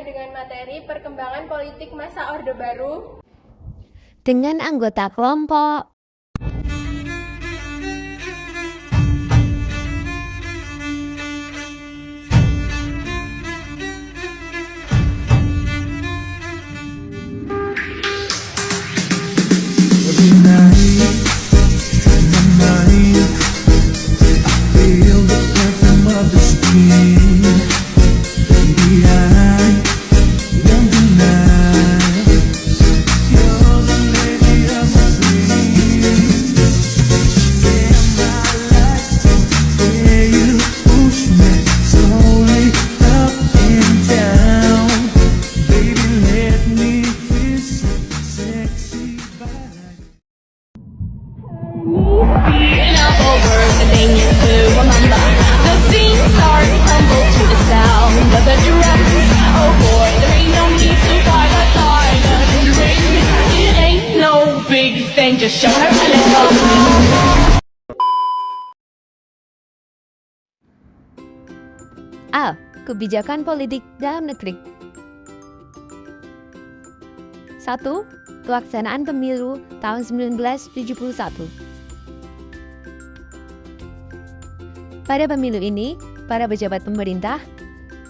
dengan materi perkembangan politik masa Orde Baru dengan anggota kelompok. Just show her a little. A. Kebijakan politik dalam negeri. 1. Pelaksanaan pemilu tahun 1971. Pada pemilu ini, para pejabat pemerintah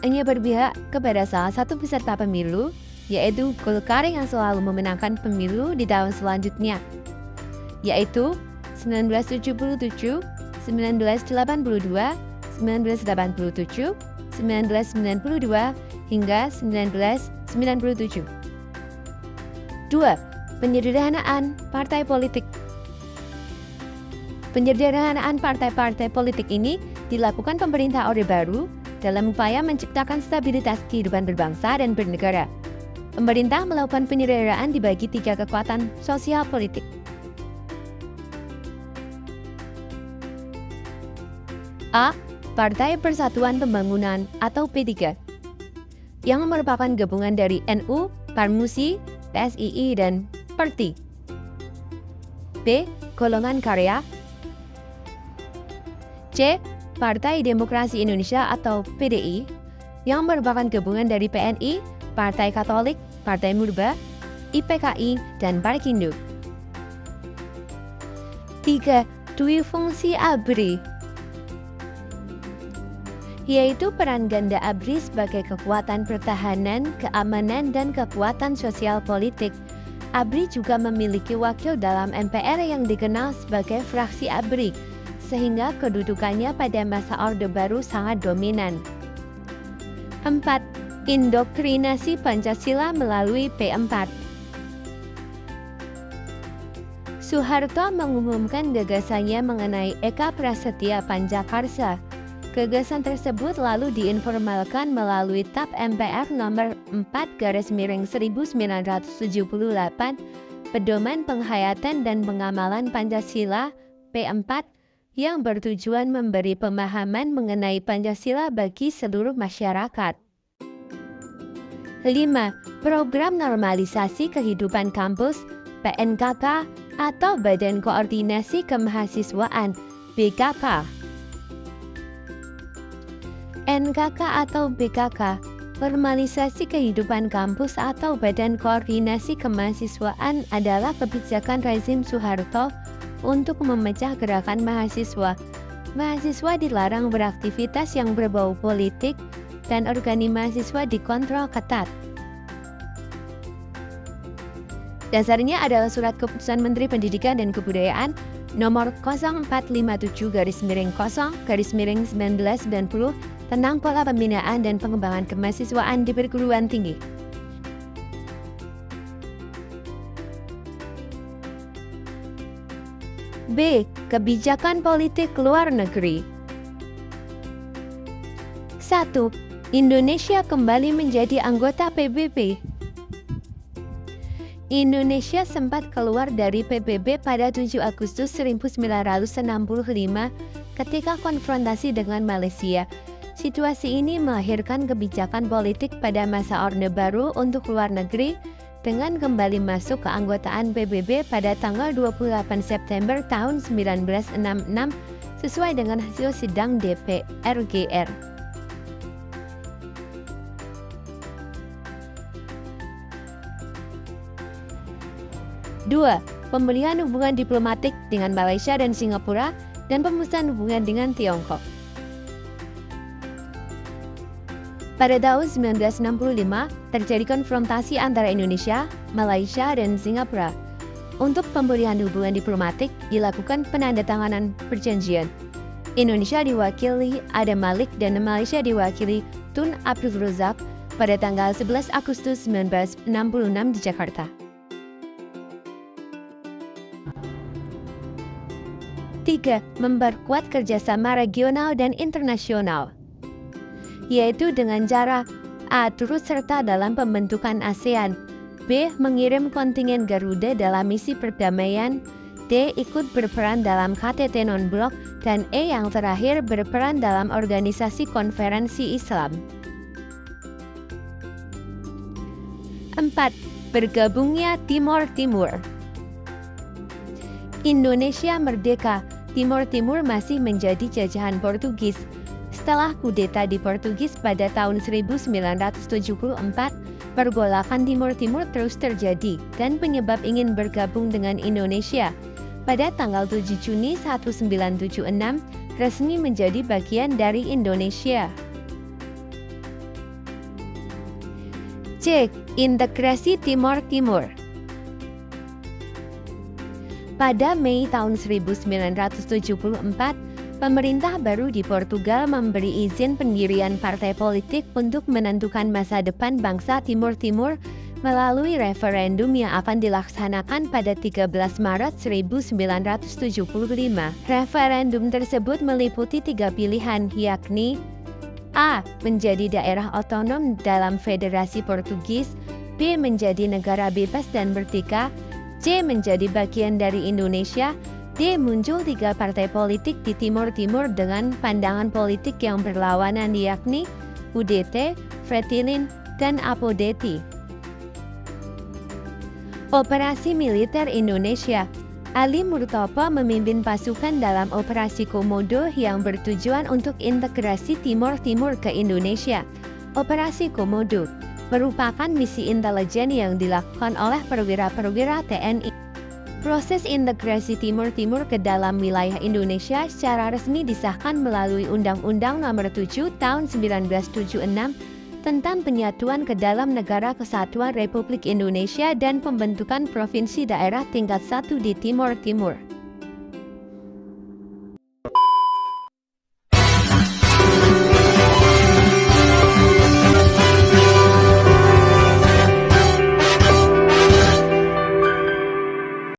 hanya berpihak kepada salah satu peserta pemilu, yaitu Golkar yang selalu memenangkan pemilu di tahun selanjutnya, yaitu 1977, 1982, 1987, 1992, hingga 1997. 2. Penyederhanaan partai politik. Penyederhanaan partai-partai politik ini dilakukan pemerintah Orde Baru dalam upaya menciptakan stabilitas kehidupan berbangsa dan bernegara. Pemerintah melakukan penyederhanaan dibagi 3 kekuatan sosial politik. A. Partai Persatuan Pembangunan atau P3 yang merupakan gabungan dari NU, Parmusi, PSII, dan Perti. B. Golongan Karya. C. Partai Demokrasi Indonesia atau PDI yang merupakan gabungan dari PNI, Partai Katolik, Partai Murba, IPKI, dan Parkindo. 3. Dwi fungsi ABRI, yaitu peran ganda ABRI sebagai kekuatan pertahanan, keamanan, dan kekuatan sosial politik. ABRI juga memiliki wakil dalam MPR yang dikenal sebagai fraksi ABRI, sehingga kedudukannya pada masa Orde Baru sangat dominan. 4. Indoktrinasi Pancasila melalui P4. Soeharto mengumumkan gagasannya mengenai Eka Prasetya Pancakarsa. Gagasan tersebut lalu diinformalkan melalui TAP MPR nomor 4/1978, Pedoman Penghayatan dan Pengamalan Pancasila P4, yang bertujuan memberi pemahaman mengenai Pancasila bagi seluruh masyarakat. 5. Program Normalisasi Kehidupan Kampus PNKK atau Badan Koordinasi Kemahasiswaan BKK. NKK atau BKK, Normalisasi Kehidupan Kampus atau Badan Koordinasi Kemahasiswaan adalah kebijakan rezim Soeharto untuk memecah gerakan mahasiswa. Mahasiswa dilarang beraktivitas yang berbau politik dan organisasi mahasiswa dikontrol ketat. Dasarnya adalah Surat Keputusan Menteri Pendidikan dan Kebudayaan nomor 0457/0/1990 tentang pola pembinaan dan pengembangan kemahasiswaan di perguruan tinggi. B. Kebijakan politik luar negeri. 1. Indonesia kembali menjadi anggota PBB. Indonesia sempat keluar dari PBB pada 7 Agustus 1965 ketika konfrontasi dengan Malaysia. Situasi ini melahirkan kebijakan politik pada masa Orde Baru untuk luar negeri dengan kembali masuk keanggotaan PBB pada tanggal 28 September tahun 1966 sesuai dengan hasil sidang DPRGR. 2. Pemulihan hubungan diplomatik dengan Malaysia dan Singapura dan pemutusan hubungan dengan Tiongkok. Pada tahun 1965, terjadi konfrontasi antara Indonesia, Malaysia, dan Singapura. Untuk pemulihan hubungan diplomatik, dilakukan penandatanganan perjanjian. Indonesia diwakili Adam Malik dan Malaysia diwakili Tun Abdul Razak pada tanggal 11 Agustus 1966 di Jakarta. Tiga, memperkuat kerjasama regional dan internasional, yaitu dengan cara A. Turut serta dalam pembentukan ASEAN, B. Mengirim kontingen Garuda dalam misi perdamaian, D. Ikut berperan dalam KTT non-blok, dan E. yang terakhir berperan dalam organisasi konferensi Islam. 4. Bergabungnya Timor Timur. Indonesia merdeka, Timor Timur masih menjadi jajahan Portugis. Setelah kudeta di Portugis pada tahun 1974, pergolakan Timor Timur terus terjadi dan penyebab ingin bergabung dengan Indonesia. Pada tanggal 7 Juni 1976, resmi menjadi bagian dari Indonesia. C. Integrasi Timor Timur. Pada Mei tahun 1974, pemerintah baru di Portugal memberi izin pendirian partai politik untuk menentukan masa depan bangsa Timor Timur melalui referendum yang akan dilaksanakan pada 13 Maret 1975. Referendum tersebut meliputi 3 pilihan, yakni A. Menjadi daerah otonom dalam Federasi Portugis, B. Menjadi negara bebas dan merdeka, C. Menjadi bagian dari Indonesia, D. Muncul 3 partai politik di Timor Timur dengan pandangan politik yang berlawanan, yakni UDT, Fretilin, dan Apodeti. Operasi Militer Indonesia. Ali Murtopo memimpin pasukan dalam Operasi Komodo yang bertujuan untuk integrasi Timor Timur ke Indonesia. Operasi Komodo merupakan misi intelijen yang dilakukan oleh perwira-perwira TNI. Proses integrasi Timor Timur ke dalam wilayah Indonesia secara resmi disahkan melalui Undang-Undang Nomor 7 Tahun 1976 tentang penyatuan ke dalam Negara Kesatuan Republik Indonesia dan pembentukan provinsi daerah tingkat 1 di Timor Timur.